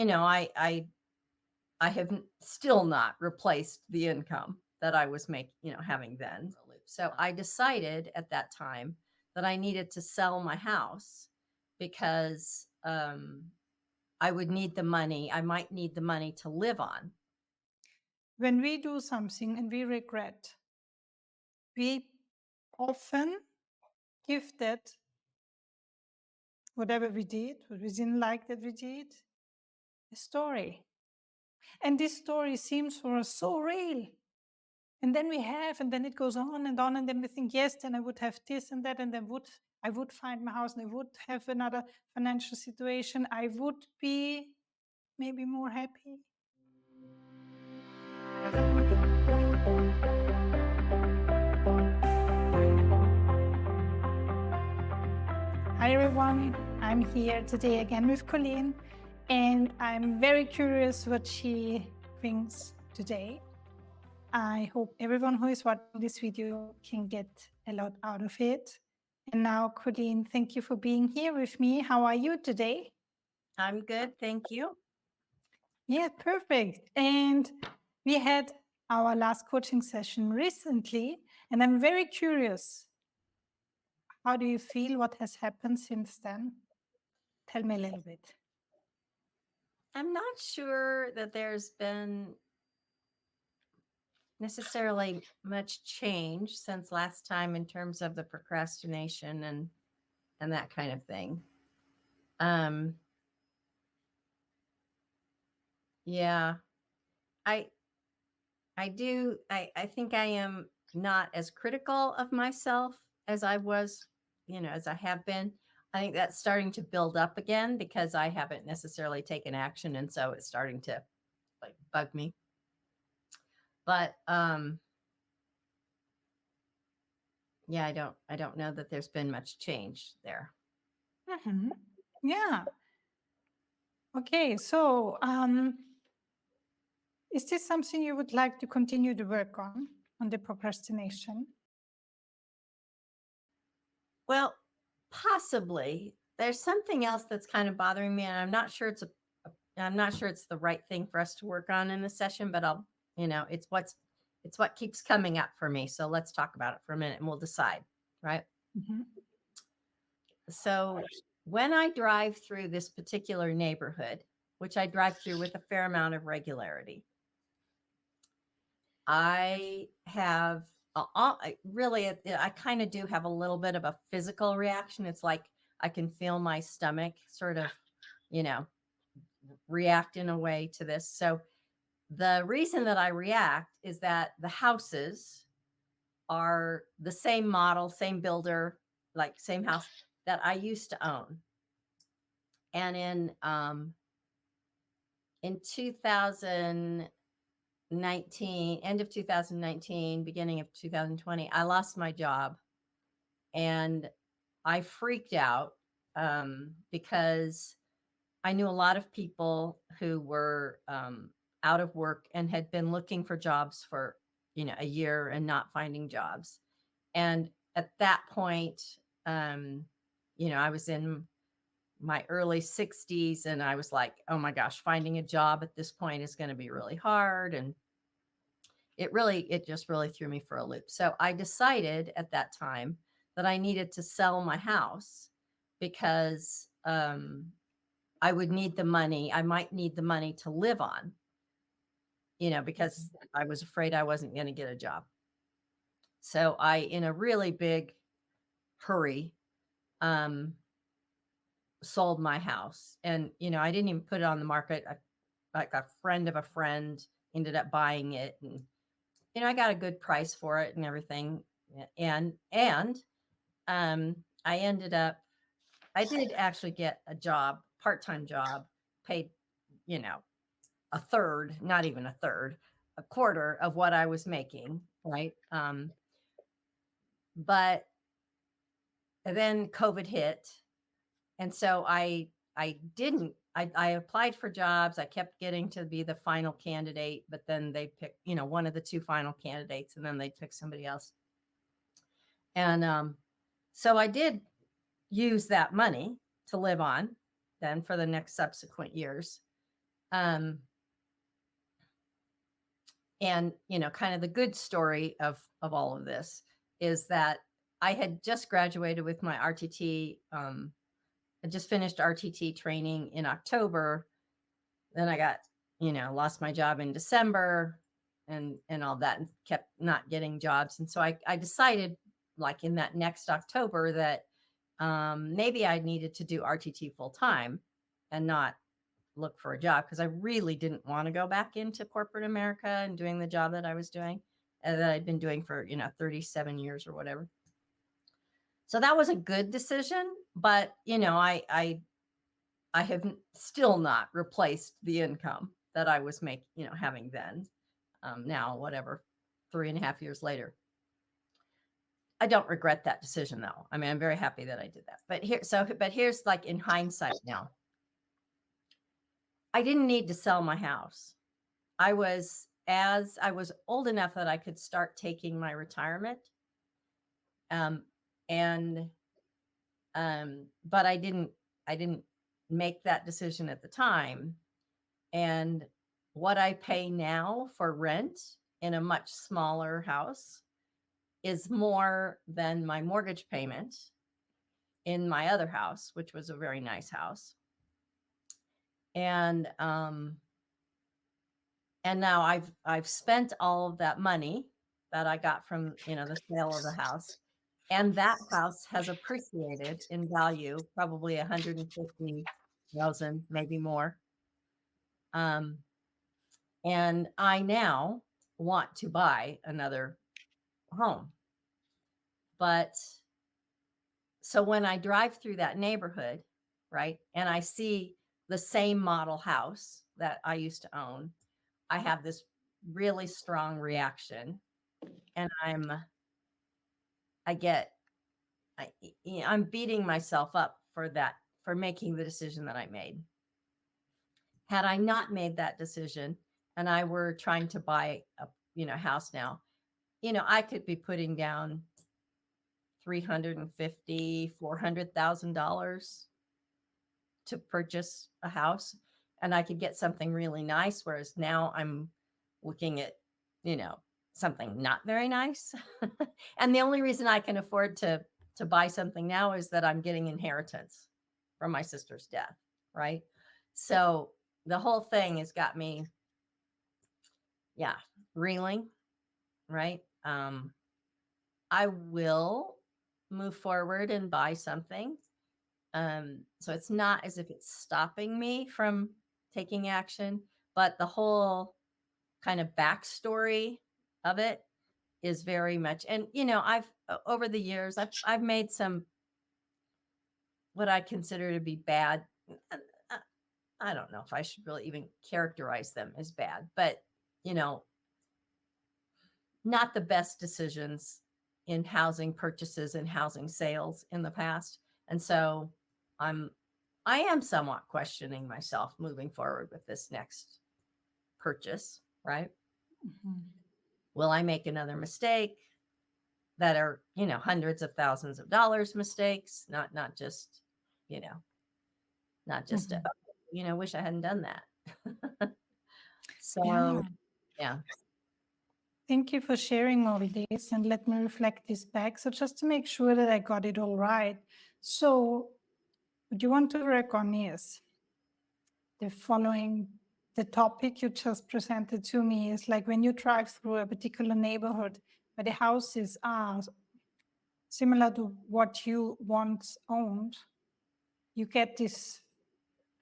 I have still not replaced the income that I was having then. So I decided at that time that I needed to sell my house because I would need the money. I might need the money to live on. When we do something and we regret, we often give that, whatever we did, what we didn't like that we did, a story. And this story seems for us so real. And then and then it goes on, and then we think, yes, then I would have this and that, and then I would find my house, and I would have another financial situation. I would be maybe more happy. Hi everyone, I'm here today again with Colleen, and I'm very curious what she brings today. I hope everyone who is watching this video can get a lot out of it. And now, Colleen, thank you for being here with me. How are you today? I'm good, thank you. Yeah, perfect. And we had our last coaching session recently, and I'm very curious. How do you feel? What has happened since then? Tell me a little bit. I'm not sure that there's been necessarily much change since last time in terms of the procrastination and that kind of thing. Um yeah, I I think I am not as critical of myself as I was, as I have been. I think that's starting to build up again because I haven't necessarily taken action, and so it's starting to like bug me. But yeah, I don't know that there's been much change there. Mhm. Yeah. Okay. So, is this something you would like to continue to work on the procrastination? Well, possibly. There's something else that's kind of bothering me, and I'm not sure it's the right thing for us to work on in the session, but it's what keeps coming up for me. So let's talk about it for a minute and we'll decide, right? Mhm. So when I drive through this particular neighborhood, which I drive through with a fair amount of regularity, I have I kind of do have a little bit of a physical reaction. It's like I can feel my stomach sort of, you know, react in a way to this. So the reason that I react is that the houses are the same model, same builder, like same house that I used to own. And in 2019, end of 2019, beginning of 2020, I lost my job and I freaked out because I knew a lot of people who were out of work and had been looking for jobs for a year and not finding jobs. And at that point, um, I was in my early 60s and I was like, oh my gosh, finding a job at this point is going to be really hard. And it just really threw me for a loop. So I decided at that time that I needed to sell my house because I would need the money. I might need the money to live on, because I was afraid I wasn't going to get a job. So I, in a really big hurry, um, sold my house. And, I didn't even put it on the market. Like a friend of a friend ended up buying it. And, I got a good price for it and everything. And I ended up, I did actually get a job, part-time job, paid, you know, a third, not even a third, a quarter of what I was making, right? But then COVID hit, and so I applied for jobs. I kept getting to be the final candidate, but then they picked, one of the two final candidates, and then they picked somebody else. And so I did use that money to live on then for the next subsequent years. Um, and kind of the good story of all of this is that I had just graduated with my RTT. I just finished RTT training in October. Then I got, lost my job in December and all that, and kept not getting jobs. And so I decided, like in that next October, that maybe I needed to do RTT full time and not look for a job, because I really didn't want to go back into corporate America and doing the job that I was doing, that I'd been doing for 37 years or whatever. So that was a good decision, but I have still not replaced the income that I was having then. Now, whatever, 3.5 years later. I don't regret that decision though. I mean, I'm very happy that I did that. But here's, like, in hindsight now, I didn't need to sell my house. As I was old enough that I could start taking my retirement. And but I didn't make that decision at the time. And what I pay now for rent in a much smaller house is more than my mortgage payment in my other house, which was a very nice house. And now I've spent all of that money that I got from the sale of the house, and that house has appreciated in value, probably 150,000, maybe more. And I now want to buy another home. But so when I drive through that neighborhood, right, and I see the same model house that I used to own, I have this really strong reaction. And I'm beating myself up for making the decision that I made. Had I not made that decision and I were trying to buy a house now, I could be putting down $350,000-$400,000 to purchase a house, and I could get something really nice. Whereas now I'm looking at, something not very nice. And the only reason I can afford to buy something now is that I'm getting inheritance from my sister's death, right? So the whole thing has got me, reeling, right? I will move forward and buy something. So it's not as if it's stopping me from taking action, but the whole kind of backstory of it is very much, and I've over the years, I've made some what I consider to be bad. I don't know if I should really even characterize them as bad, but not the best decisions in housing purchases and housing sales in the past. And so I am somewhat questioning myself moving forward with this next purchase, right? Mhm. Will I make another mistake that are, hundreds of thousands of dollars mistakes, not just, not just, Mhm. wish I hadn't done that. Yeah. So, yeah. Thank you for sharing all this, and let me reflect this back. So just to make sure that I got it all right. So what you want to work on is the following. The topic you just presented to me is like when you drive through a particular neighborhood where the houses are similar to what you once owned, you get this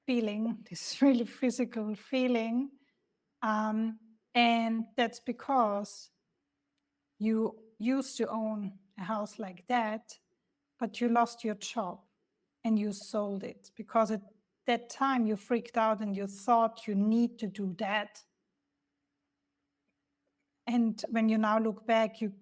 feeling, this really physical feeling. And that's because you used to own a house like that, but you lost your job and you sold it because at that time you freaked out and you thought you need to do that. And when you now look back, you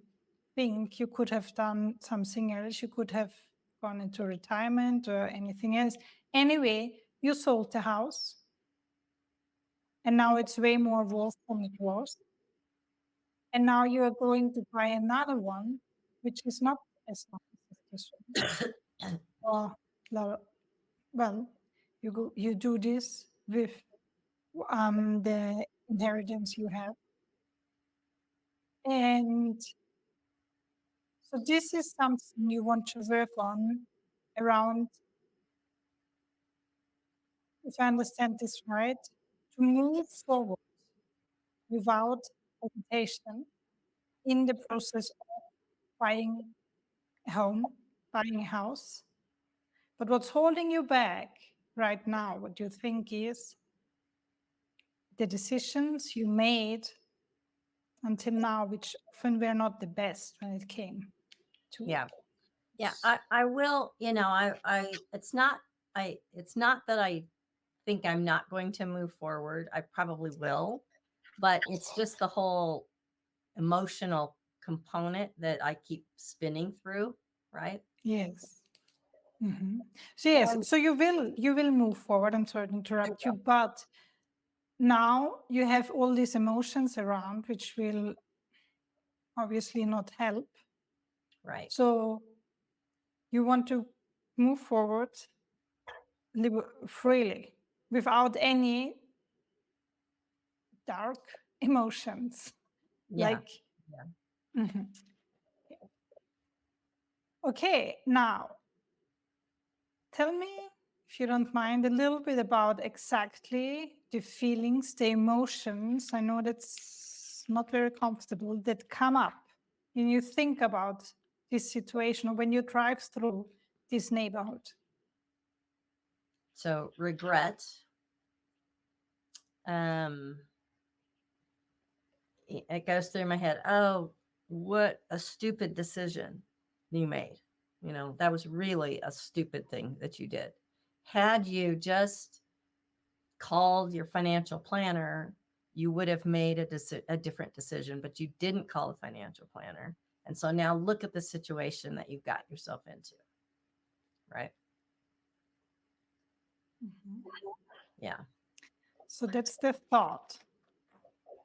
think you could have done something else. You could have gone into retirement or anything else. Anyway, you sold the house and now it's way more worth than it was. And now you are going to buy another one, which is not as nice as this one. Or, well, you do this with the inheritance you have. And so this is something you want to work on around, if I understand this right, to move forward without hesitation in the process of buying a home, buying a house. But what's holding you back right now, what you think is the decisions you made until now, which often were not the best when it came to Yeah. Yeah. I will, it's not that I think I'm not going to move forward. I probably will, but it's just the whole emotional component that I keep spinning through, right? Yes. So yes, so you will move forward. I'm sorry to interrupt you, but now you have all these emotions around, which will obviously not help. Right. So you want to move forward, live freely, without any dark emotions. Yeah. Like, Yeah. mhm. Okay, now tell me, if you don't mind, a little bit about exactly the feelings, the emotions. I know that's not very comfortable, that come up when you think about this situation or when you drive through this neighborhood. So regret, um, it goes through my head. Oh, what a stupid decision you made. That was really a stupid thing that you did. Had you just called your financial planner, you would have made a different decision, but you didn't call the financial planner. And so now look at the situation that you've got yourself into. Right. Yeah. So that's the thought.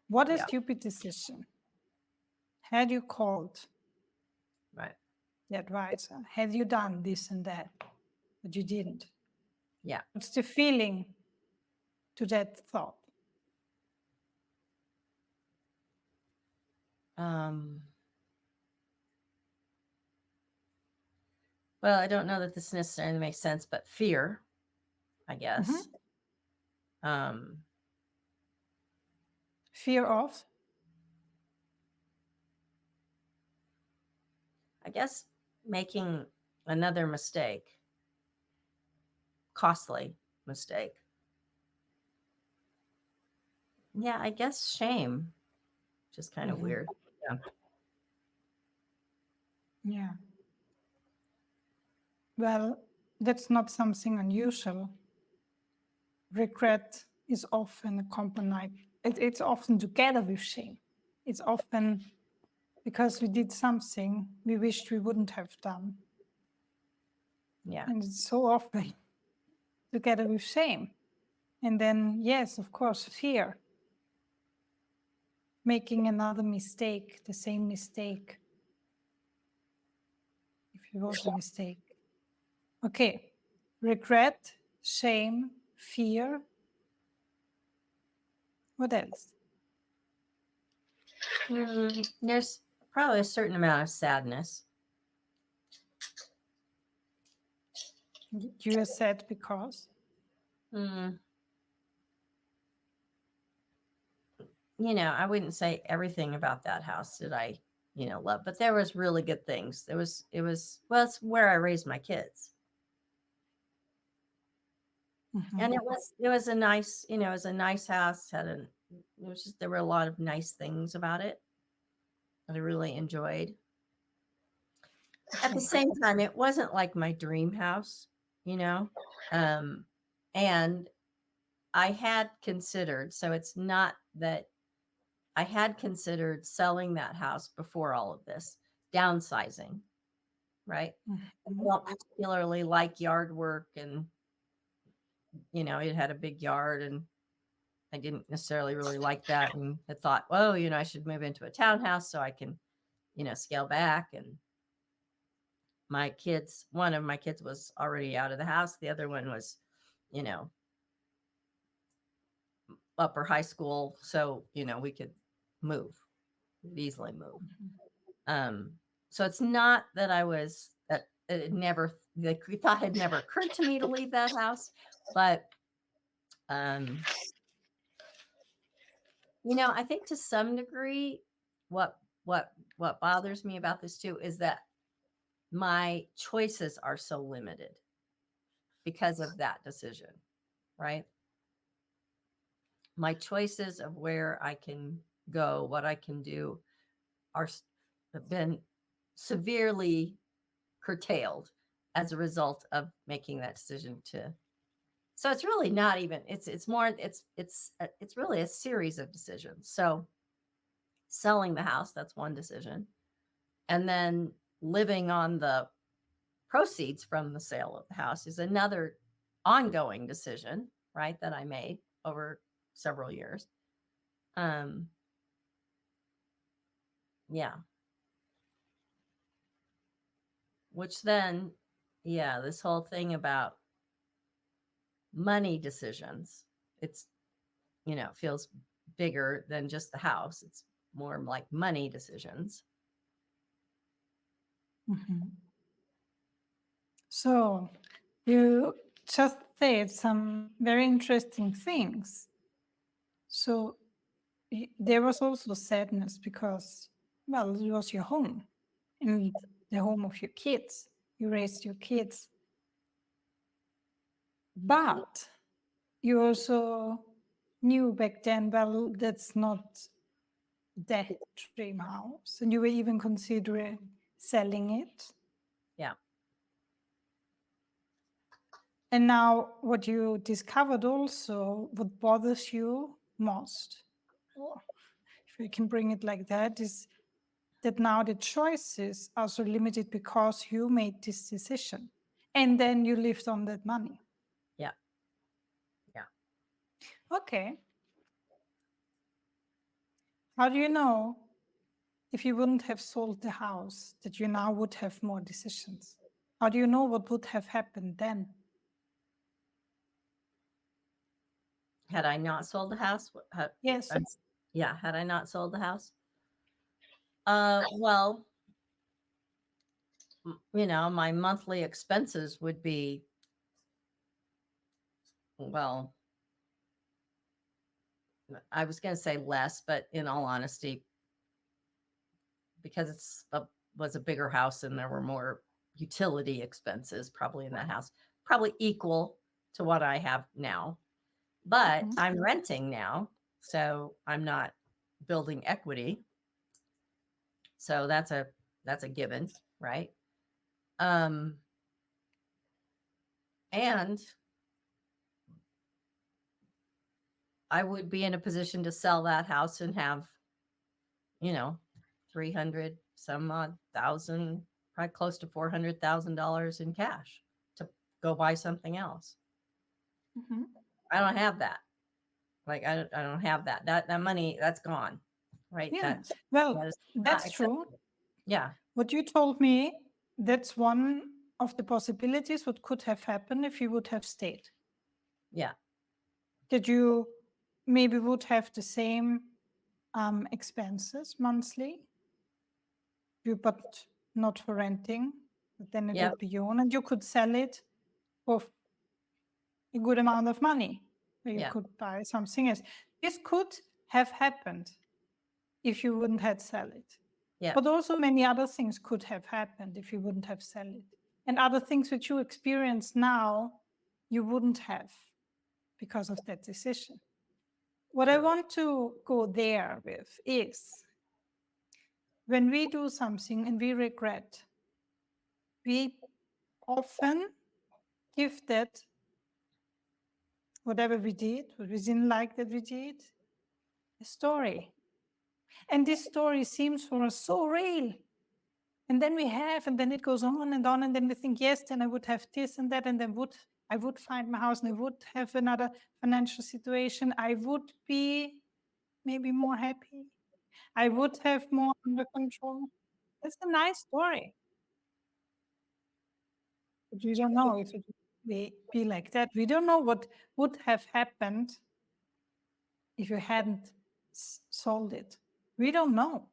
What a Yeah. stupid decision. Had you called Right. the advisor? Had you done this and that? But you didn't. Yeah. What's the feeling to that thought? Well, I don't know that this necessarily makes sense, but fear, I guess. Fear of? I guess making another mistake, costly mistake. Yeah, I guess shame, just kind of weird. Yeah. Yeah. Well, that's not something unusual. Regret is often accompanied, it's often together with shame. It's often because we did something we wished we wouldn't have done. Yeah. And it's so often together with shame. And then, yes, of course, fear. Making another mistake, the same mistake, if it was a mistake. Okay. Regret, shame, fear. What else? There's probably a certain amount of sadness. You are sad because? Mm, I wouldn't say everything about that house did I, love, but there was really good things. Well, it's where I raised my kids. And it was a nice, it was a nice house, there were a lot of nice things about it that I really enjoyed. At the same time, it wasn't like my dream house, you know. And I had considered, so it's not that I had considered selling that house before all of this, downsizing, right? I don't particularly like yard work, and it had a big yard, and I didn't necessarily really like that, and I thought, well, I should move into a townhouse so I can, scale back. And one of my kids was already out of the house. The other one was, you know, upper high school, so we could move, easily move. Um, so it's not that I was that it never the thought had never occurred to me to leave that house, but um, I think to some degree, what what bothers me about this too is that my choices are so limited because of that decision, right? My choices of where I can go, what I can do, are have been severely curtailed as a result of making that decision to. So it's really not even. It's more. It's really a series of decisions. So selling the house, that's one decision, and then living on the proceeds from the sale of the house is another ongoing decision, right? That I made over several years. Um, yeah. Which then, yeah, this whole thing about money decisions, it's, feels bigger than just the house. It's more like money decisions. So you just said some very interesting things. So there was also sadness because, well, it was your home and the home of your kids. You raised your kids. But you also knew back then, well, that's not the dream house. And you were even considering selling it. Yeah. And now, what you discovered also, what bothers you most, or if we can bring it like that, is that now the choices are so limited because you made this decision and then you lived on that money. Yeah. Yeah. Okay. How do you know if you wouldn't have sold the house that you now would have more decisions? How do you know what would have happened then? Had I not sold the house, Yes. yeah, had I not sold the house, well, my monthly expenses would be, well, I was going to say less, but in all honesty, because was a bigger house and there were more utility expenses probably in that house, probably equal to what I have now. But I'm renting now, so I'm not building equity. So that's a given, right? Um, and I would be in a position to sell that house and have, 300 some odd thousand, probably close to $400,000 in cash to go buy something else. Mm-hmm. I don't have that. Like I don't have that. That money, that's gone. Right? Yeah. That Well, is not that's true. acceptable. Yeah. What you told me, that's one of the possibilities what could have happened if you would have stayed. Yeah. That you maybe would have the same expenses monthly, but not for renting, but then it Yeah. would be your own, and you could sell it for a good amount of money, or you Yeah. could buy something else. This could have happened if you wouldn't have sell it. Yeah. But also many other things could have happened if you wouldn't have sell it. And other things which you experience now, you wouldn't have because of that decision. What I True. want to go there with is when we do something and we regret, we often give that, whatever we did, what we didn't like that we did, a story. And this story seems for us so real. And then we have, and then it goes on, and then we think, yes, then I would have this and that, and then I would find my house and I would have another financial situation. I would be maybe more happy. I would have more under control. It's a nice story. But we don't know if it would be like that. We don't know what would have happened if you hadn't sold it? We don't know.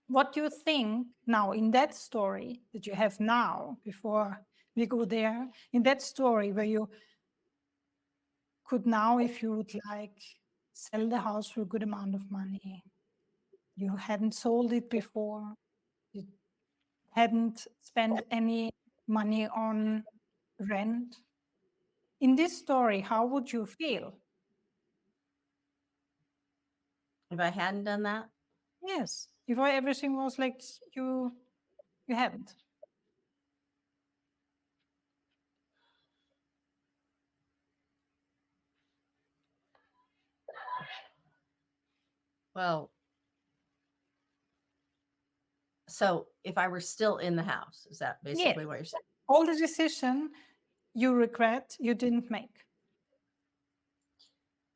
What do you think now in that story that you have now, before we go there, in that story where you could now, if you would like, sell the house for a good amount of money, you hadn't sold it before, you hadn't spent any money on rent. In this story, how would you feel? If I hadn't done that, Yes, if everything was like you haven't. well, so if I were still in the house, is that Yes, basically what you're saying? all the decision you regret you didn't make.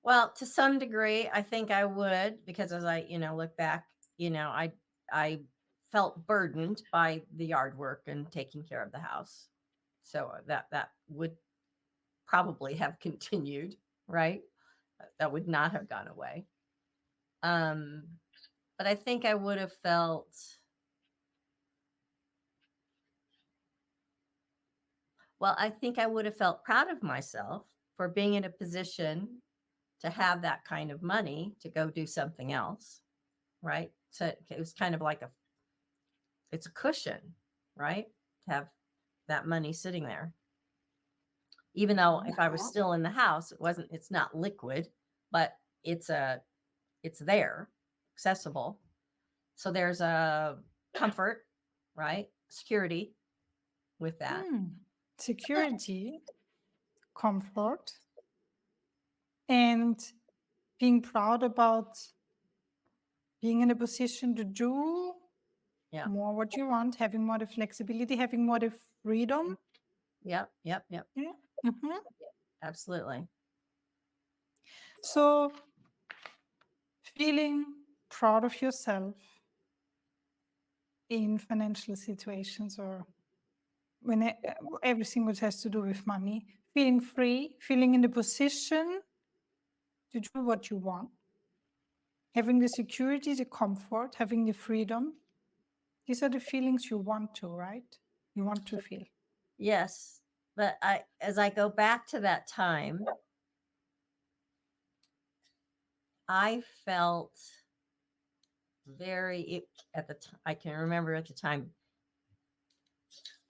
Well, to some degree, I think I would, because as I, look back, I felt burdened by the yard work and taking care of the house. So that would probably have continued, right? That would not have gone away. But I think I would have felt, I think I would have felt proud of myself for being in a position to have that kind of money to go do something else, right? So it was kind of like it's a cushion, right? To have that money sitting there. Even though if I was still in the house, it's not liquid, but it's there, accessible. So there's a comfort, right? Security with that. Security, comfort, and being proud about being in a position to do Yeah. more what you want, having more the flexibility, having more the freedom. Yep. Yeah. Mhm. Absolutely. So feeling proud of yourself in financial situations, or when everything which has to do with money, feeling free, feeling in the position to do what you want, having the security, the comfort, having the freedom. These are the feelings you want to, right? You want to feel. Yes. But as I go back to that time, I felt at the time, I can remember at the time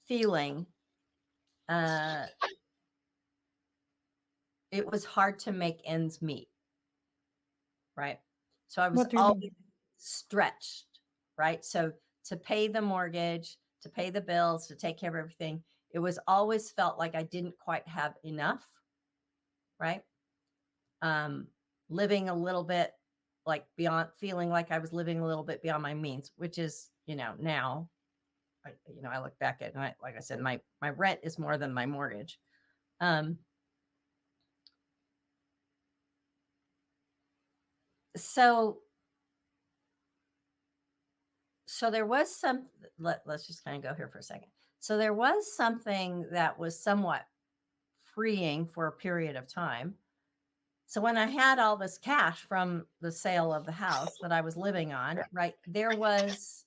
feeling, it was hard to make ends meet. Right. So I was What do you always mean? stretched, right? So to pay the mortgage, to pay the bills, to take care of everything, it was always felt like I didn't quite have enough, right? Living a little bit like beyond, feeling like I was living a little bit beyond my means, which is, now, I look back at, and like I said, my rent is more than my mortgage. So there was let's just kind of go here for a second. So there was something that was somewhat freeing for a period of time. So when I had all this cash from the sale of the house that I was living on, right, there was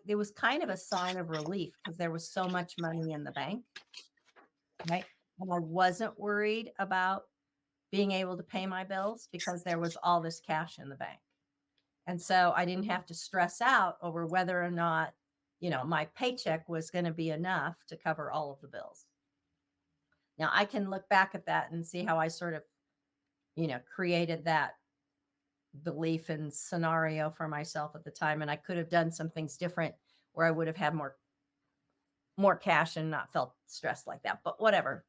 there was kind of a sign of relief because there was so much money in the bank, right? And I wasn't worried about being able to pay my bills because there was all this cash in the bank. And so I didn't have to stress out over whether or not, my paycheck was going to be enough to cover all of the bills. Now I can look back at that and see how I sort of, created that belief and scenario for myself at the time. And I could have done some things different where I would have had more cash and not felt stressed like that, but whatever.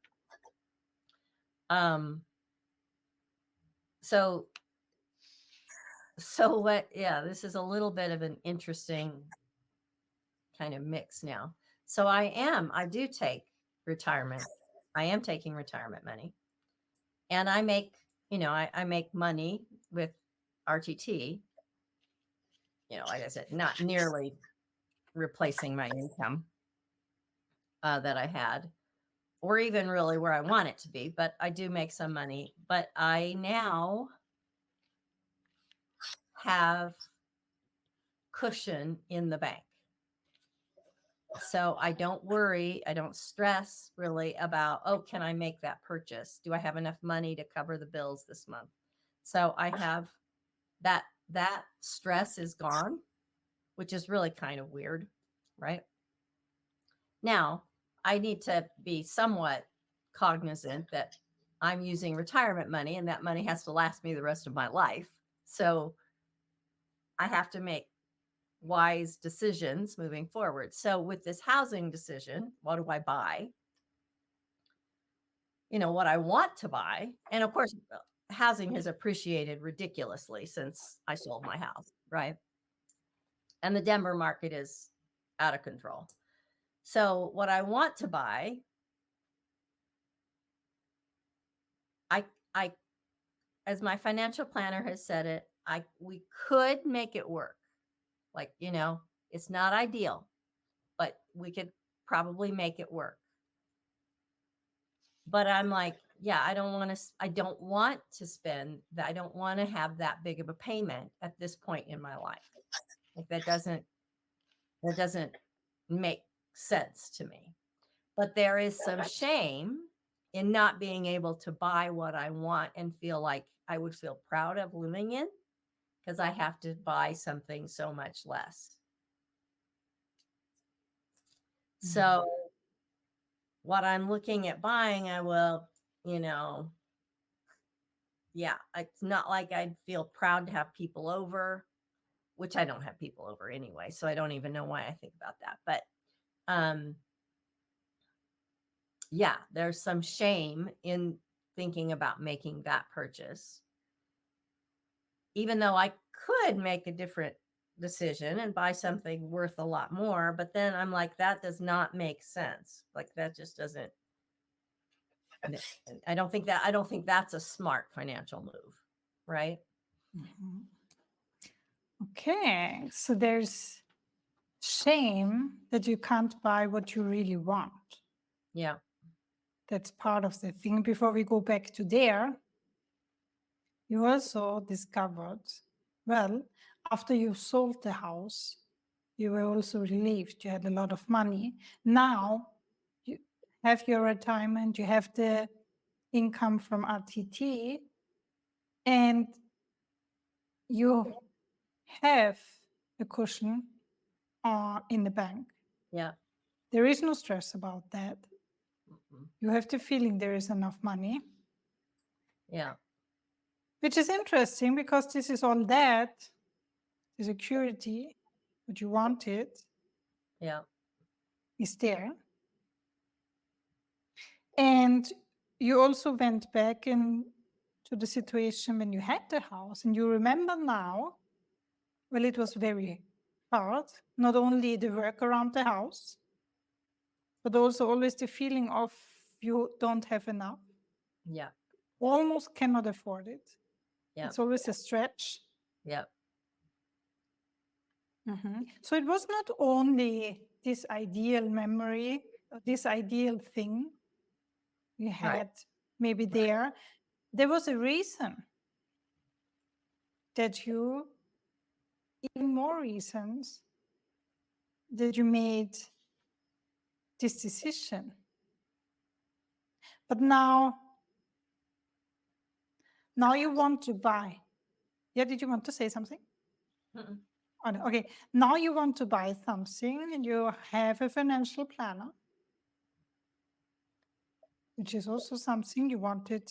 So this is a little bit of an interesting kind of mix now. So I do take retirement. I am taking retirement money, and I make, I make money with RTT, like I said, not nearly replacing my income that I had. or even really where I want it to be, but I do make some money. But I now have cushion in the bank. So I don't worry, I don't stress really about, oh, can I make that purchase? Do I have enough money to cover the bills this month? So I have that stress is gone, which is really kind of weird, right? Now, I need to be somewhat cognizant that I'm using retirement money and that money has to last me the rest of my life. So I have to make wise decisions moving forward. So with this housing decision, what do I buy? What I want to buy. And of course, housing has appreciated ridiculously since I sold my house, right? And the Denver market is out of control. So what I want to buy, I as my financial planner has said it, we could make it work. Like, it's not ideal, but we could probably make it work. But I'm like, yeah, I don't want to spend that. I don't want to have that big of a payment at this point in my life. Like that doesn't make sense to me. But there is some shame in not being able to buy what I want and feel like I would feel proud of living in, because I have to buy something so much less. So what I'm looking at buying, I will, yeah, it's not like I'd feel proud to have people over, which I don't have people over anyway. So I don't even know why I think about that. But yeah, there's some shame in thinking about making that purchase, even though I could make a different decision and buy something worth a lot more. But then I'm like, that does not make sense. Like that just doesn't. I don't think that's a smart financial move, right? Mhm. Okay, so there's shame that you can't buy what you really want. Yeah. That's part of the thing. Before we go back to there, you also discovered, well, after you sold the house, you were also relieved. You had a lot of money. Now you have your retirement, you have the income from RTT, and you have a cushion in the bank. Yeah. There is no stress about that. Mm-mm. You have the feeling there is enough money. Yeah. Which is interesting because this is all that, the security, what you wanted, Yeah. is there. And you also went back into the situation when you had the house, and you remember now, well, it was very hard, not only the work around the house, but also always the feeling of you don't have enough, Yeah. almost cannot afford it. Yeah. It's always a stretch. Yeah. So it was not only this ideal memory, this ideal thing you Right. had maybe there. There was a reason that you, even more reasons, that you made this decision. But now you want to buy. Yeah, did you want to say something? Mm-mm. Oh, no. Okay, now you want to buy something and you have a financial planner, which is also something you wanted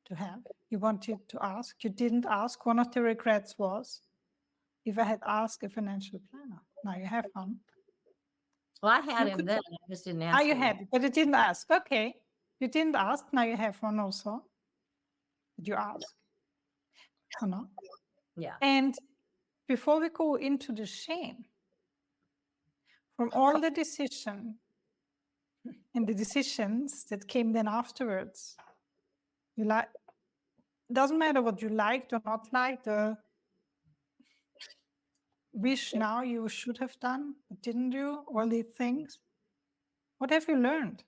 to have. You wanted to ask. You didn't ask. One of the regrets was, if I had asked a financial planner. Now you have one. Well, I had You him could. then. I just didn't ask You him. had it, but you didn't ask. Okay, you didn't ask. Now you have one also. Did you ask or not? Yeah. And before we go into the shame from all the decision and the decisions that came then afterwards, you like. Doesn't matter what you liked or not liked, or wish now you should have done, but didn't do all these things. What have you learned?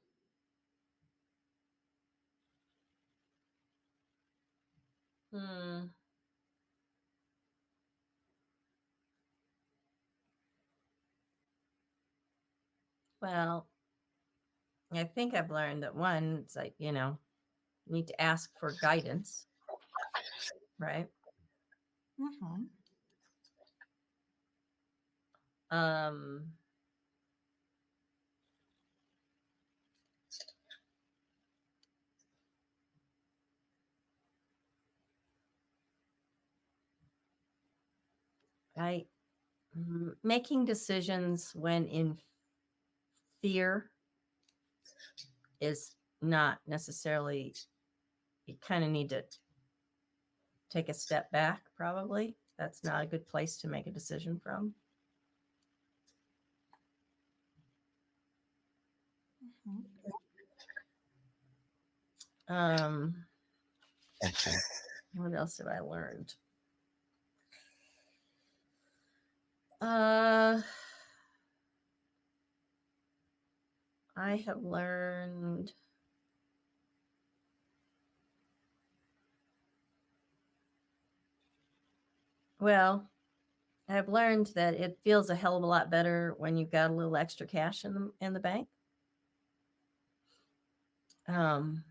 Well, I think I've learned that one, it's like, need to ask for guidance, right? Mm-hmm. Um, making decisions when in fear is not necessarily, you kind of need to take a step back, probably. That's not a good place to make a decision from. Mm-hmm. What else have I learned? I have learned, well, I've learned that it feels a hell of a lot better when you've got a little extra cash in the bank. Um,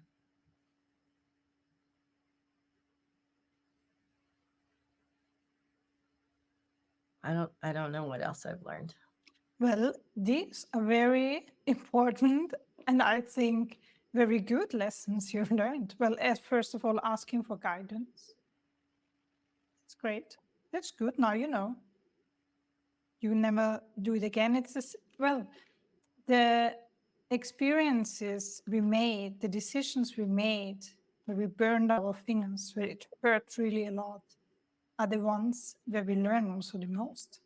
I don't know what else I've learned. Well, these are very important and I think very good lessons you've learned. Well, as first of all, asking for guidance. It's great. That's good. Now you know. You never do it again. It's just, well, the experiences we made, the decisions we made, where we burned our fingers, where it hurt really a lot, are the ones where we learn also the most.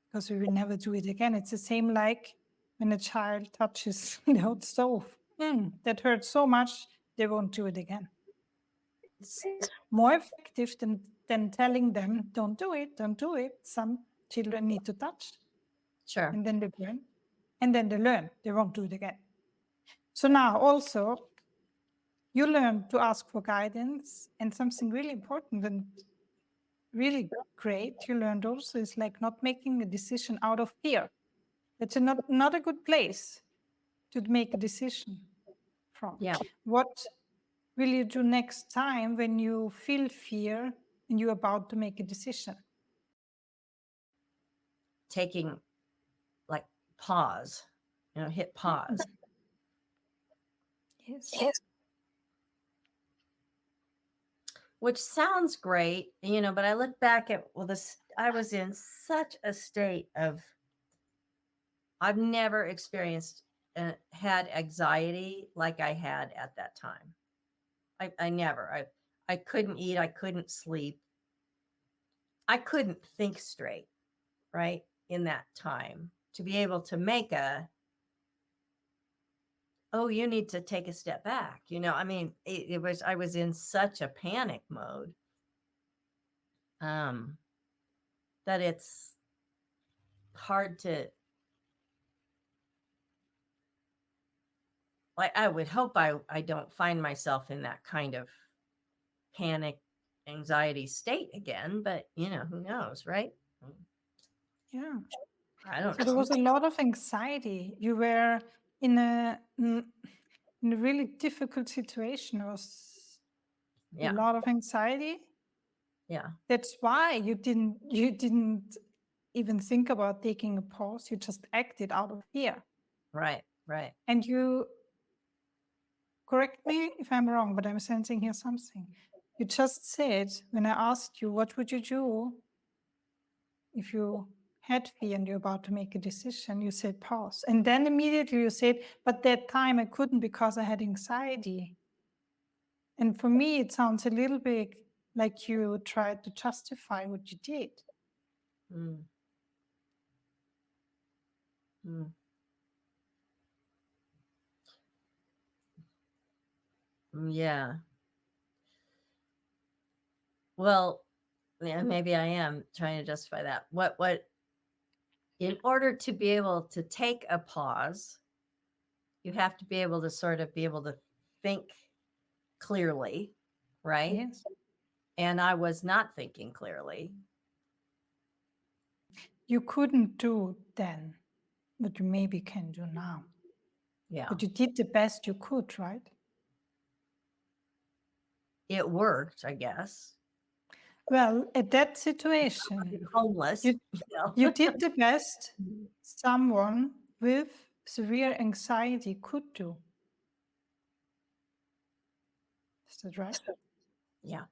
Because we will never do it again. It's the same like when a child touches the hot stove. That hurts so much, they won't do it again. It's more effective than telling them, don't do it, don't do it. Some children need to touch. Sure. And then they learn. And then they learn, they won't do it again. So now also, you learn to ask for guidance, and something really important and really great you learned also is like not making a decision out of fear. It's not a good place to make a decision from. Yeah. What will you do next time when you feel fear and you're about to make a decision? Taking like pause, hit pause. Yes. Which sounds great, but I look back at, I was in such a state of, I've never experienced, had anxiety like I had at that time. I never, I couldn't eat. I couldn't sleep. I couldn't think straight, right? In that time to be able to make oh, you need to take a step back. I mean, I was in such a panic mode. That it's hard to, like, I would hope I don't find myself in that kind of panic anxiety state again, but who knows, right? Yeah. I don't So there know. was a lot of anxiety. You were in a really difficult situation. There was a Yeah. lot of anxiety. Yeah. That's why you didn't even think about taking a pause. You just acted out of fear. Right. Right. And you correct me if I'm wrong, but I'm sensing here something. You just said when I asked you what would you do if you had fear and you're about to make a decision, you said pause. And then immediately you said, but that time I couldn't because I had anxiety. And for me, it sounds a little bit like you tried to justify what you did. Mm. Mm. Yeah. Well, yeah, maybe I am trying to justify that. What, in order to be able to take a pause, you have to be able to sort of be able to think clearly, right? Yes. And I was not thinking clearly. You couldn't do then. what you maybe can do now. Yeah. But you did the best you could, right? It worked, I guess. Well, at that situation, I'm homeless. you know. you did the best someone with severe anxiety could do. Is that right? Yeah.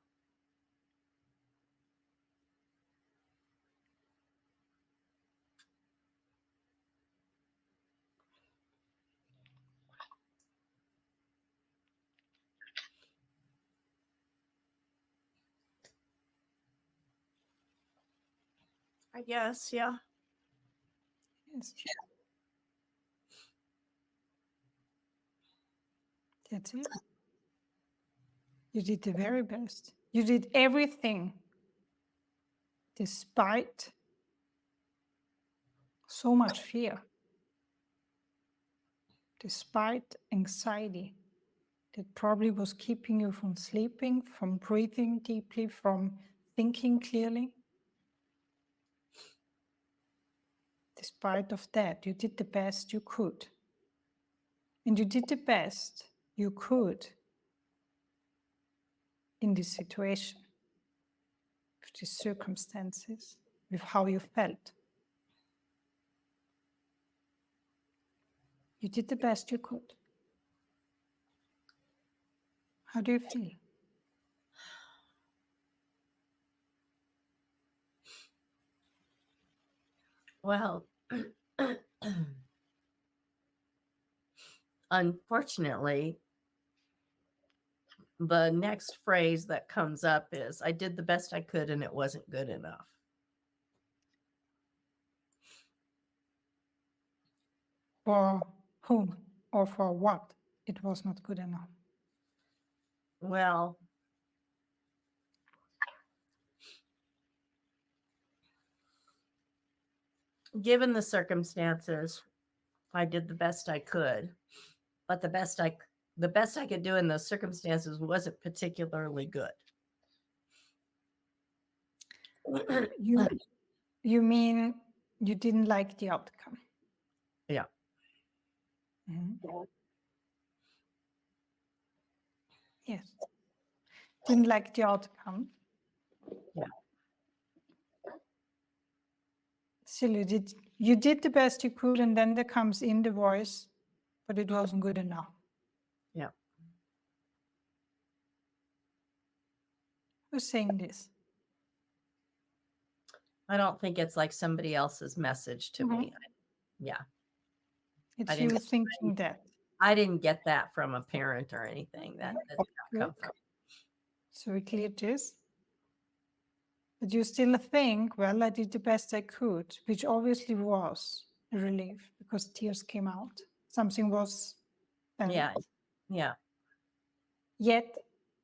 I guess, yeah. Yes. That's it. You did the very best. You did everything despite so much fear, despite anxiety that probably was keeping you from sleeping, from breathing deeply, from thinking clearly. Despite of that, you did the best you could. And you did the best you could in this situation, with these circumstances, with how you felt. You did the best you could. How do you feel? Well, unfortunately, the next phrase that comes up is I did the best I could and it wasn't good enough. For whom or for what it was not good enough? Well, given the circumstances, I did the best I could, but the best I could do in those circumstances wasn't particularly good. You mean you didn't like the outcome? Yeah. Mhm. Yes. Didn't like the outcome. Yeah. Still, you did the best you could, and then there comes in the voice, but it wasn't good enough. Yeah. Who's saying this? I don't think it's like somebody else's message to me. Yeah. It's didn't- you thinking that. I didn't get that from a parent or anything. That did not come Good. from. So we cleared this. But you still think, well, I did the best I could, which obviously was a relief because tears came out. Something was felt. Yeah. Yeah. Yet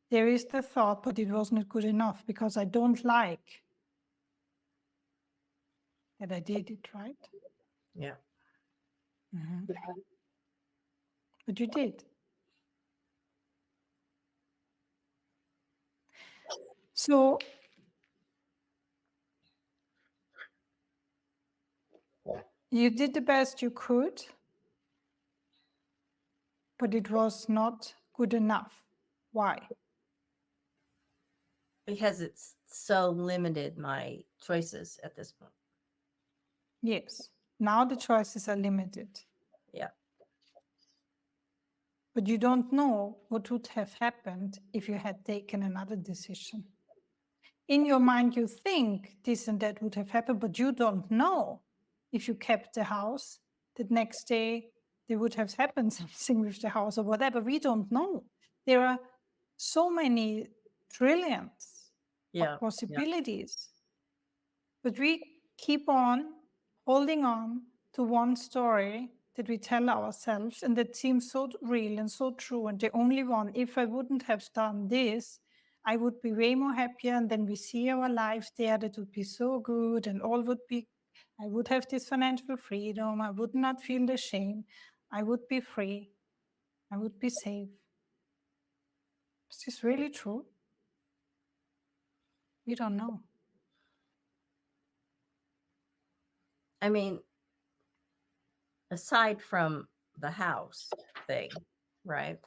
there is the thought, but it wasn't good enough because I don't like that I did it, right? Yeah. But you did. So you did the best you could, but it was not good enough. Why? Because it's so limited my choices at this point. Yes. Now the choices are limited. Yeah. But you don't know what would have happened if you had taken another decision. In your mind, you think this and that would have happened, but you don't know if you kept the house, that next day there would have happened something with the house or whatever. We don't know. There are so many trillions Yeah. of possibilities. But we keep on holding on to one story that we tell ourselves and that seems so real and so true and the only one. If I wouldn't have done this, I would be way more happier. And then we see our lives there that would be so good and all would be, I would have this financial freedom. I would not feel the shame. I would be free. I would be safe. Is this really true? We don't know. I mean, aside from the house thing, right?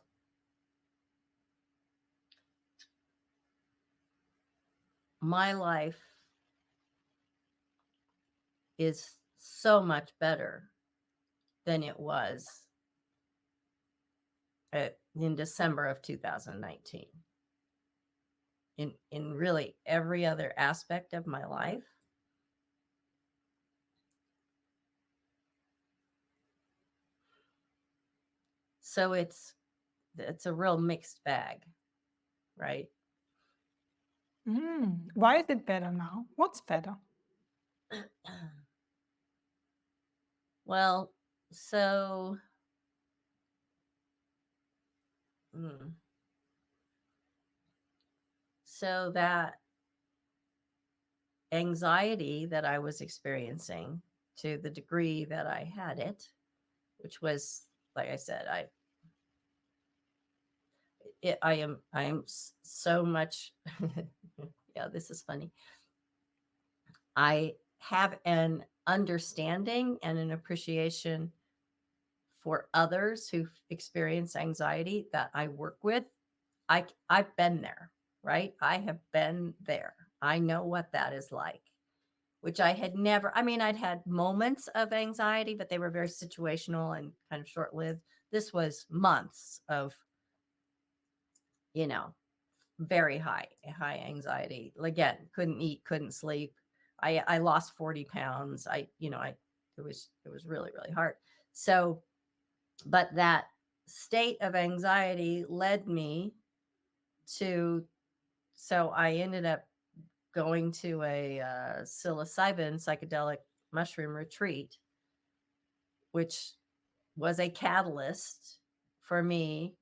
My life is so much better than it was in December of 2019. In really every other aspect of my life. So it's a real mixed bag, right? Why is it better now? What's better? Well, so mm, so that anxiety that I was experiencing, to the degree that I had it, which was, like I said, I am so much. Yeah, this is funny. I have an understanding and an appreciation for others who experience anxiety that I work with. I've been there, right? I have been there. I know what that is like, which I had never. I mean, I'd had moments of anxiety, but they were very situational and kind of short-lived. This was months of, you know, very high anxiety. Again, couldn't eat, couldn't sleep. I lost 40 pounds. It was really, really hard. So, but that state of anxiety led me to, so I ended up going to a psilocybin psychedelic mushroom retreat, which was a catalyst for me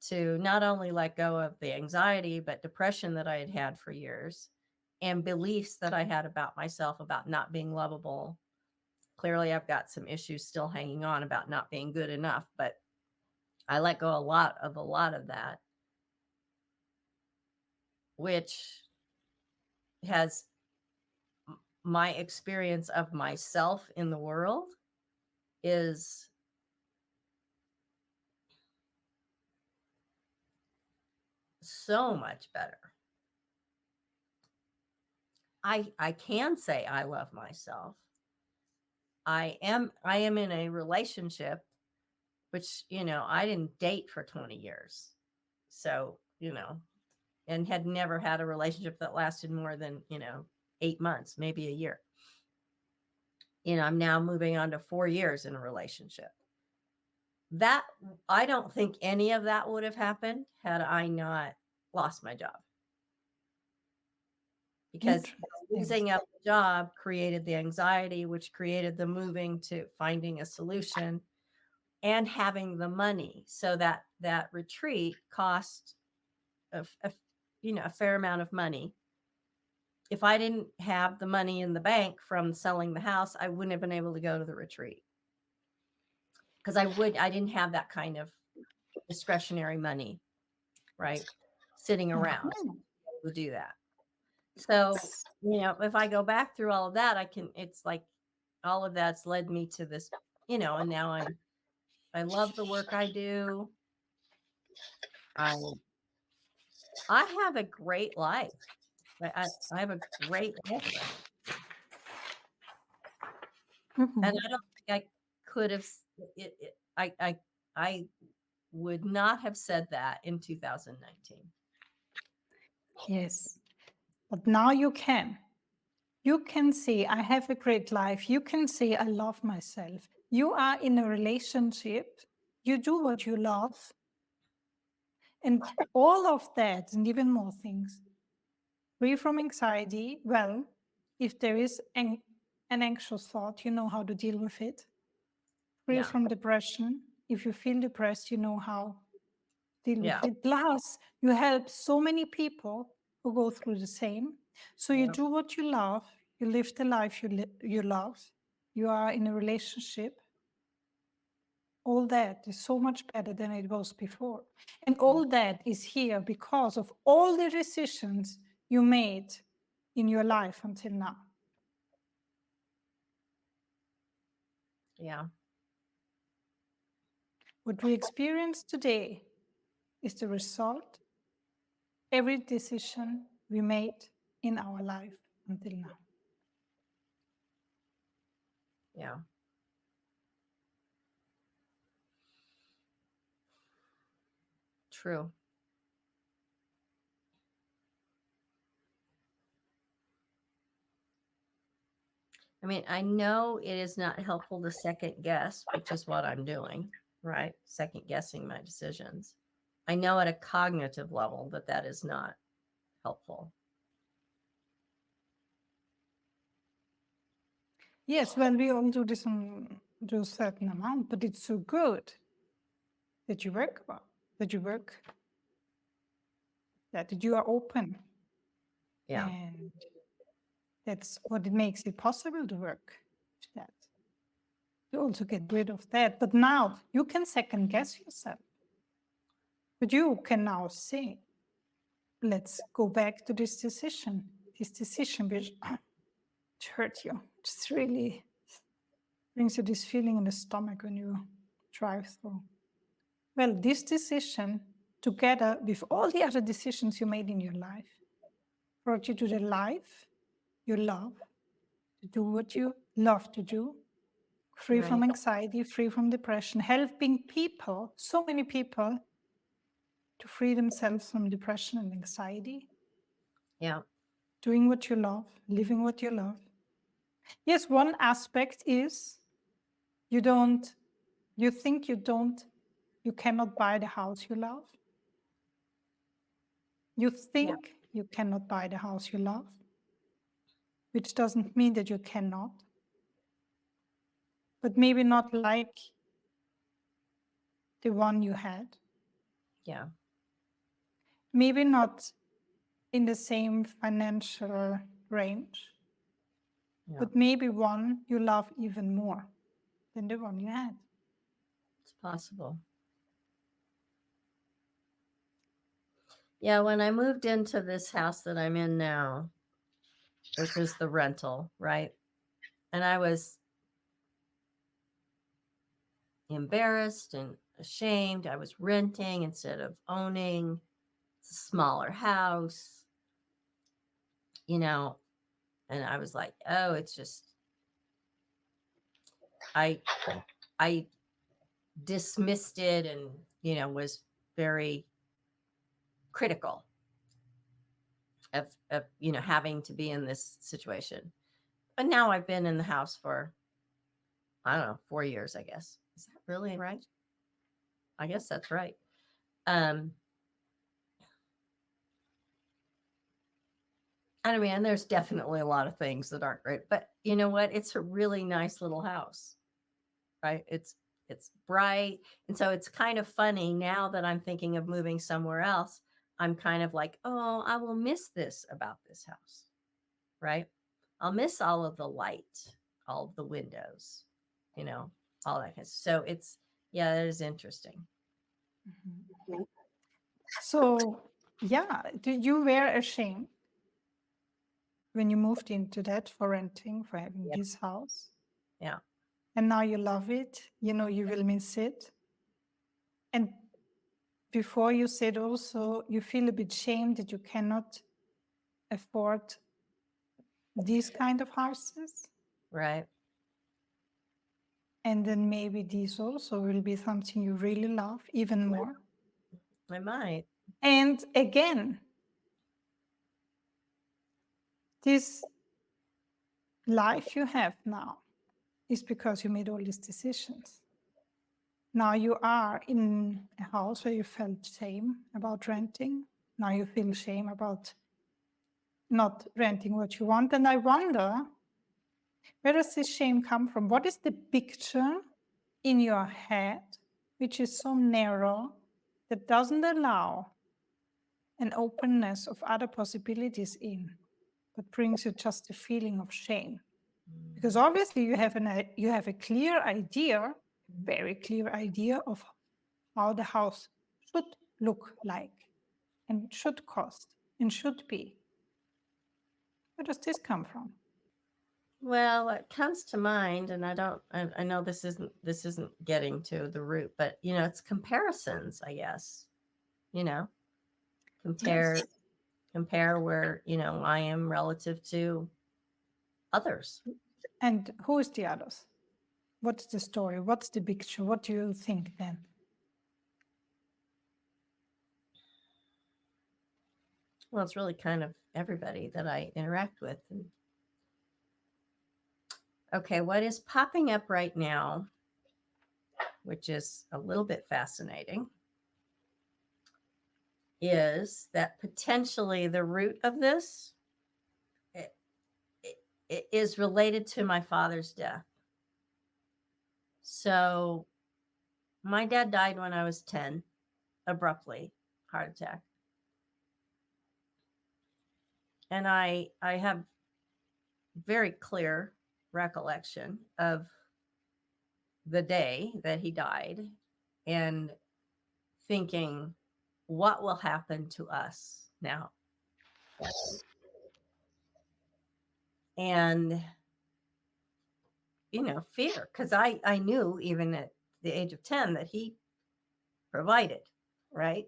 to not only let go of the anxiety, but depression that I had had for years, and beliefs that I had about myself about not being lovable. Clearly, I've got some issues still hanging on about not being good enough, but I let go a lot of that, which has my experience of myself in the world is so much better. I can say I love myself. I am in a relationship, which, I didn't date for 20 years. So, and had never had a relationship that lasted more than, 8 months, maybe a year. I'm now moving on to 4 years in a relationship. That, I don't think any of that would have happened had I not lost my job. Because losing up the job created the anxiety, which created the moving to finding a solution and having the money. So that retreat cost a fair amount of money. If I didn't have the money in the bank from selling the house, I wouldn't have been able to go to the retreat, because I didn't have that kind of discretionary money, right, sitting around to do that. So, if I go back through all of that, it's like all of that's led me to this, and now I love the work I do. I have a great life. I have a great life. Mm-hmm. And I don't think I could have I would not have said that in 2019. Yes, but now you can. You can say, I have a great life. You can say, I love myself. You are in a relationship. You do what you love. And all of that, and even more things, free from anxiety. Well, if there is an anxious thought, you know how to deal with it. Free from depression. If you feel depressed, you know how to deal with it. Plus, you help so many people who go through the same. So you do what you love. You live the life you love. You are in a relationship. All that is so much better than it was before. And all that is here because of all the decisions you made in your life until now. Yeah. What we experience today is the result every decision we made in our life until now. Yeah. True. I mean, I know it is not helpful to second guess, which is what I'm doing, right? Second guessing my decisions. I know at a cognitive level that that is not helpful. Yes, well, we all do this to a certain amount, but it's so good that you work, that you are open, Yeah. and that's what it makes it possible to work with that. To also get rid of that, but now you can second guess yourself. But you can now say, let's go back to this decision which hurt you. Just really brings you this feeling in the stomach when you drive through. Well, this decision, together with all the other decisions you made in your life, brought you to the life you love, to do what you love to do, free from Right. anxiety, free from depression, helping people, so many people, to free themselves from depression and anxiety, Yeah. doing what you love, living what you love. Yes, one aspect is you cannot buy the house you love. You think you cannot buy the house you love, which doesn't mean that you cannot, but maybe not like the one you had. Yeah. Maybe not in the same financial range, Yeah. but maybe one you love even more than the one you had. It's possible. Yeah, when I moved into this house that I'm in now, which is the rental, right? And I was embarrassed and ashamed. I was renting instead of owning. It's a smaller house, you know, and I was like, oh, it's just I dismissed it and, was very critical of having to be in this situation. But now I've been in the house for, I don't know, 4 years, I guess. Is that really right? I guess that's right. I mean, there's definitely a lot of things that aren't great, but you know what? It's a really nice little house, right? It's bright, and so it's kind of funny now that I'm thinking of moving somewhere else. I'm kind of like, oh, I will miss this about this house, right? I'll miss all of the light, all of the windows, all that kind of. So it is interesting. Mm-hmm. So, yeah, you were ashamed when you moved into that for renting, for having Yeah. this house? Yeah. And now you love it, you will miss it. And before you said also you feel a bit shamed that you cannot afford these kind of houses. Right. And then maybe these also will be something you really love even more. I might. And again, this life you have now is because you made all these decisions. Now you are in a house where you felt shame about renting. Now you feel shame about not renting what you want. And I wonder, where does this shame come from? What is the picture in your head which is so narrow that doesn't allow an openness of other possibilities in, but brings you just a feeling of shame? Because obviously you have a clear idea, very clear idea of how the house should look like and should cost and should be. Where does this come from? Well, what comes to mind, and I know this isn't getting to the root, but it's comparisons, I guess. You know, compare Yes. compare where, I am relative to others. And who is the others? What's the story? What's the picture? What do you think then? Well, it's really kind of everybody that I interact with. Okay, what is popping up right now, which is a little bit fascinating, is that potentially the root of this it, it is related to my father's death. So my dad died when I was 10, abruptly, heart attack. And I have very clear recollection of the day that he died and thinking, what will happen to us now? And, fear, because I knew even at the age of 10 that he provided, right?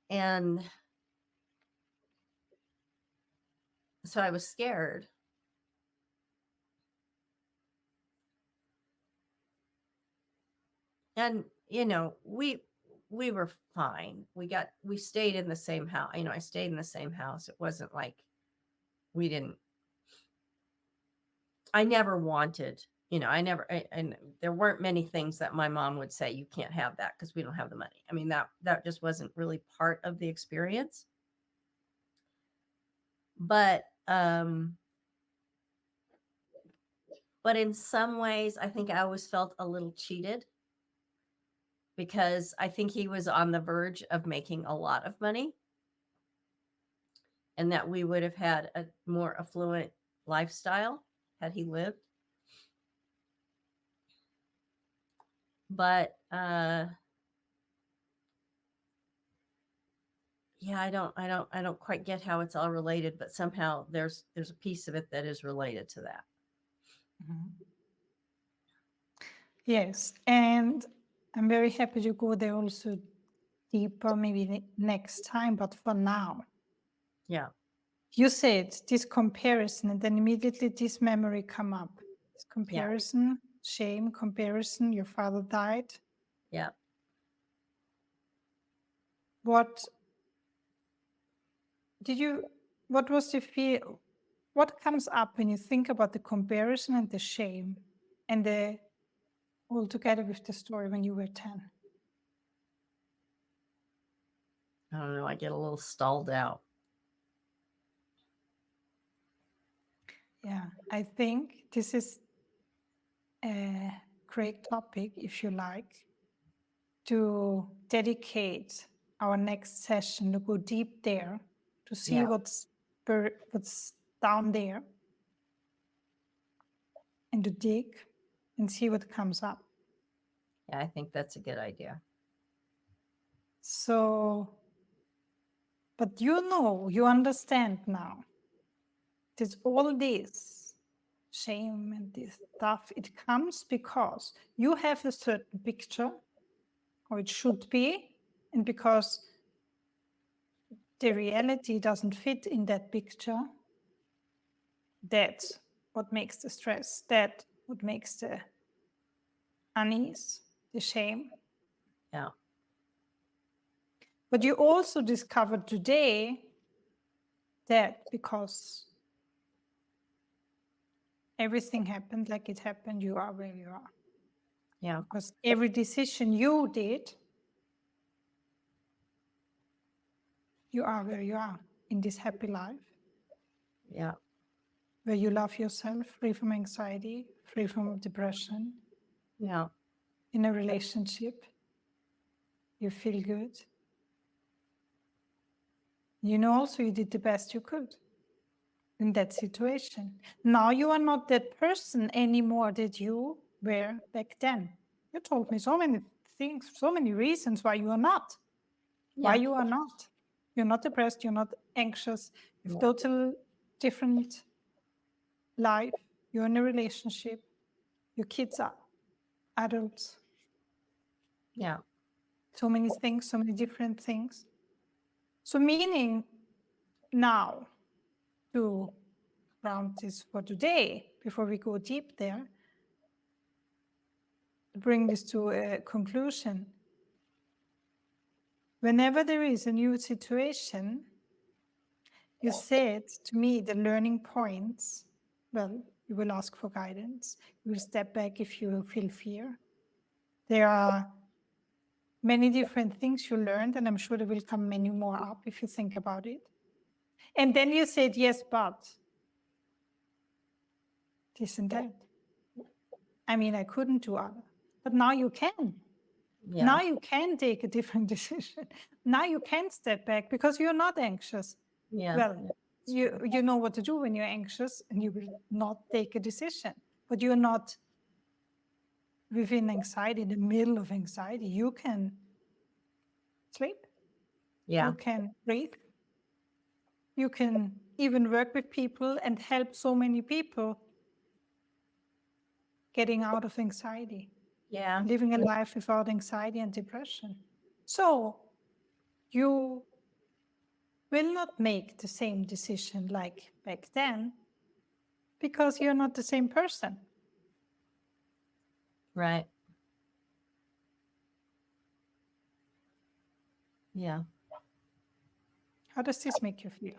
And so I was scared. And, we were fine. We stayed in the same house. I stayed in the same house. It wasn't like we didn't, I never wanted, and there weren't many things that my mom would say, you can't have that because we don't have the money. I mean, that just wasn't really part of the experience. But, but in some ways, I think I always felt a little cheated because I think he was on the verge of making a lot of money and that we would have had a more affluent lifestyle had he lived. But yeah, I don't quite get how it's all related, but somehow there's a piece of it that is related to that. Mhm. Yes, and I'm very happy to go there also deeper maybe next time, but for now, Yeah, you said this comparison, and then immediately this memory come up. This yeah, comparison, shame, comparison, your father died. yeah. What did you, what was the feel, what comes up when you think about the comparison and the shame and the all together with the story when you were 10? I don't know. I get a little stalled out. Yeah, I think this is a great topic, if you like, to dedicate our next session to go deep there, to see Yeah, what's down there, and to dig and see what comes up. yeah. I think that's a good idea. So, but you understand now that all this shame and this stuff, it comes because you have a certain picture, or it should be, and because the reality doesn't fit in that picture, that's what makes the stress, that what makes the unease, the shame. Yeah, But you also discovered today that because everything happened like it happened, you are where you are. yeah, Because every decision you did, you are where you are in this happy life, yeah, where you love yourself, free from anxiety, free from depression, yeah, in a relationship, you feel good. You know also you did the best you could in that situation. Now you are not that person anymore that you were back then. You told me so many things, so many reasons why you are not. Why yeah, you are not. You're not depressed, you're not anxious, you have yeah, total different life, you're in a relationship, your kids are adults, Yeah. so many things, so many different things. So, meaning now, to round this for today, before we go deep there, to bring this to a conclusion, whenever there is a new situation, you said to me the learning points. Well, you will ask for guidance. You will step back if you feel fear. There are many different things you learned, and I'm sure there will come many more up if you think about it. And then you said, yes, but this and that. I mean, I couldn't do other, but now you can. Yeah. Now you can take a different decision. Now you can step back because you're not anxious. Yeah. Well, you know what to do when you're anxious, and you will not take a decision. But you're not within anxiety, in the middle of anxiety. You can sleep. Yeah. You can breathe. You can even work with people and help so many people getting out of anxiety, Yeah. living a life without anxiety and depression. So you will not make the same decision like back then because you're not the same person. Right. Yeah. How does this make you feel?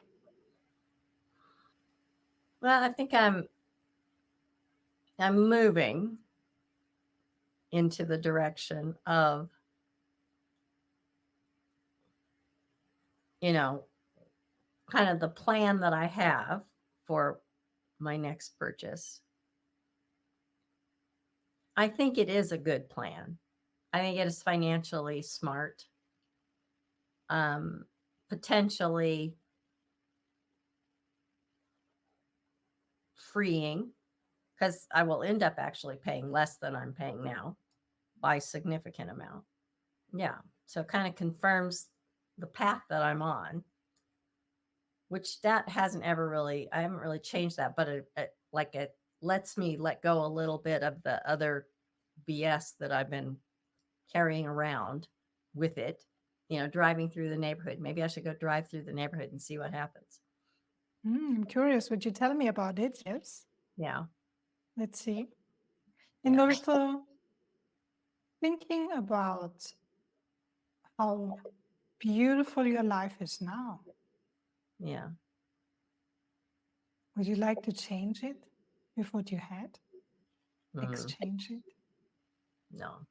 Well, I think I'm moving into the direction of, you know, kind of the plan that I have for my next purchase. I think it is a good plan. I think it is financially smart, potentially freeing, because I will end up actually paying less than I'm paying now by a significant amount. Yeah. So it kind of confirms the path that I'm on, which that hasn't ever really, I haven't really changed that, but it lets me let go a little bit of the other BS that I've been carrying around with it, driving through the neighborhood. Maybe I should go drive through the neighborhood and see what happens. I'm curious. Would you tell me about it? Yes. Yeah. Let's see. And Yeah. also thinking about how beautiful your life is now. Yeah. Would you like to change it with what you had? Mm, Exchange it? no,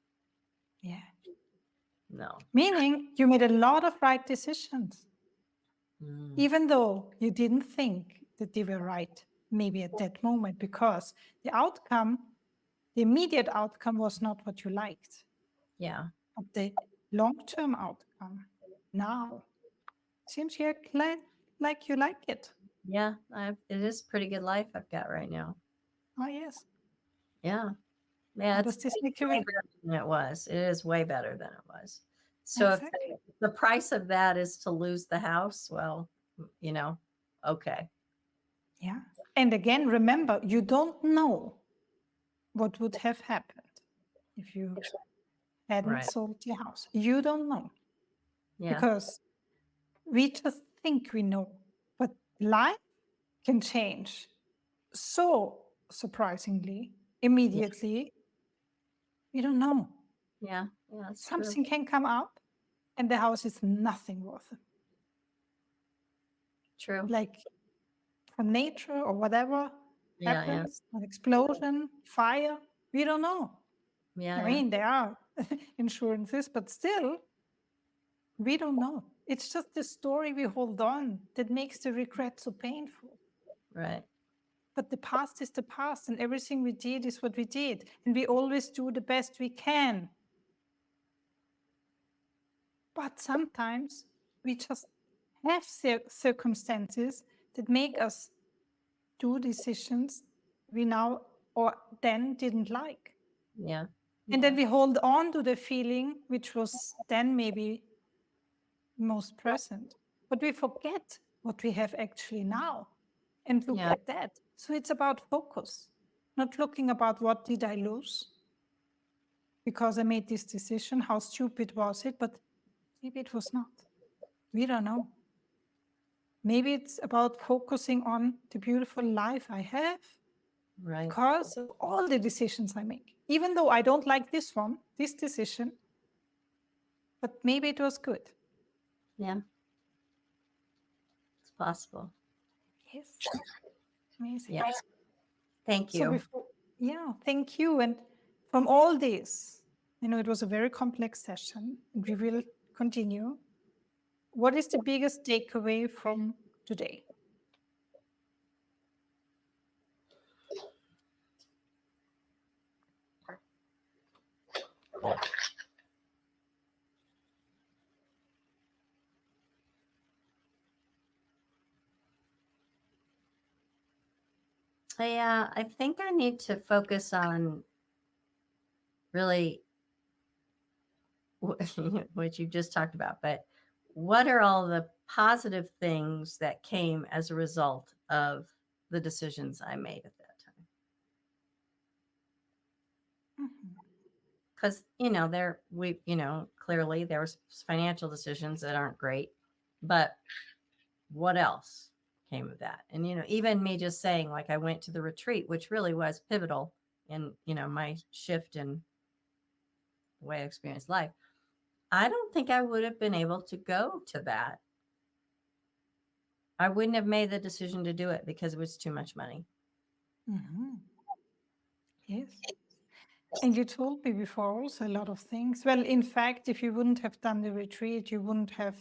Yeah. no. Meaning you made a lot of right decisions, Mm, even though you didn't think that they were right, maybe at that moment, because the outcome, the immediate outcome was not what you liked. yeah. But the long-term outcome now seems like you like it. Yeah. It is a pretty good life I've got right now. Oh, yes. Yeah. Yeah. How It's does this make way you feel? better than it was. It is way better than it was. So if Exactly. the price of that is to lose the house, well, okay. Yeah. And again, remember, you don't know what would have happened if you hadn't Right. sold the house. You don't know Yeah. because we just think we know. But life can change so surprisingly, Yeah. immediately. We don't know. Yeah. Yeah. That's true. Something can come up and the house is nothing worth it. True. Like from nature or whatever Yeah. Yeah. happens, an explosion, fire, we don't know. Yeah. I Yeah. mean, there are insurances, but still, we don't know. It's just the story we hold on that makes the regret so painful. Right. But the past is the past, and everything we did is what we did. And we always do the best we can. But sometimes we just have circumstances that make us do decisions we now or then didn't like. Yeah. And Yeah. then we hold on to the feeling which was then maybe most present. But we forget what we have actually now and look Yeah. at that. So it's about focus, not looking about what did I lose because I made this decision, how stupid was it, but maybe it was not. We don't know. Maybe it's about focusing on the beautiful life I have Right. because of all the decisions I make. Even though I don't like this one, this decision, but maybe it was good. Yeah. It's possible. Yes. Amazing. Yeah. Thank So you. thank you. And from all this, it was a very complex session, and we will continue. What is the biggest takeaway from today? Yeah, I think I need to focus on really what you just talked about, but what are all the positive things that came as a result of the decisions I made at that time? Because clearly there was financial decisions that aren't great, but what else came of that? And even me just saying, like, I went to the retreat, which really was pivotal in my shift in the way I experienced life. I don't think I would have been able to go to that. I wouldn't have made the decision to do it because it was too much money. Yes. And you told me before also a lot of things. Well, in fact, if you wouldn't have done the retreat, you wouldn't have.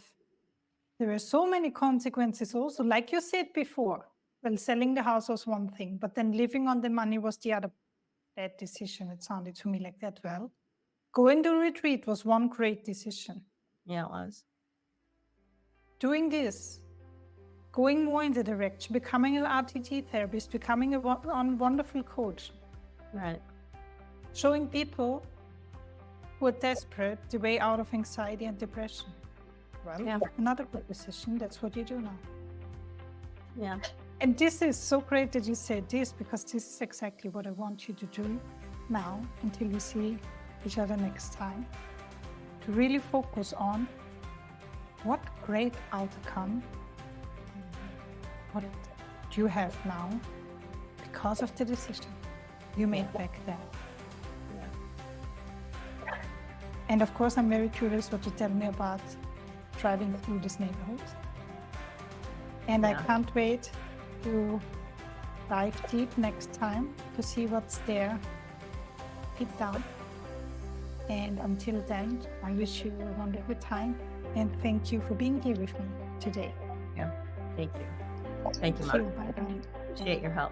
There were so many consequences also, like you said before. Well, selling the house was one thing, but then living on the money was the other bad decision. It sounded to me like that. Well, going to retreat was one great decision. Yeah, it was. Doing this, going more in the direction, becoming an RTT therapist, becoming a wonderful coach. Right. Showing people who are desperate the way out of anxiety and depression. Well, Yeah. another good decision. That's what you do now. Yeah. And this is so great that you said this, because this is exactly what I want you to do now until we see each other next time. To really focus on what great outcome, what do you have now because of the decision you made back then. Yeah. And of course, I'm very curious what you tell me about driving through this neighborhood. And I Yeah. can't wait to dive deep next time to see what's there deep down. And until then, I wish you a wonderful time, and thank you for being here with me today. Yeah. Thank you. Thank you, Thank Mark. you. Bye-bye. Appreciate your help.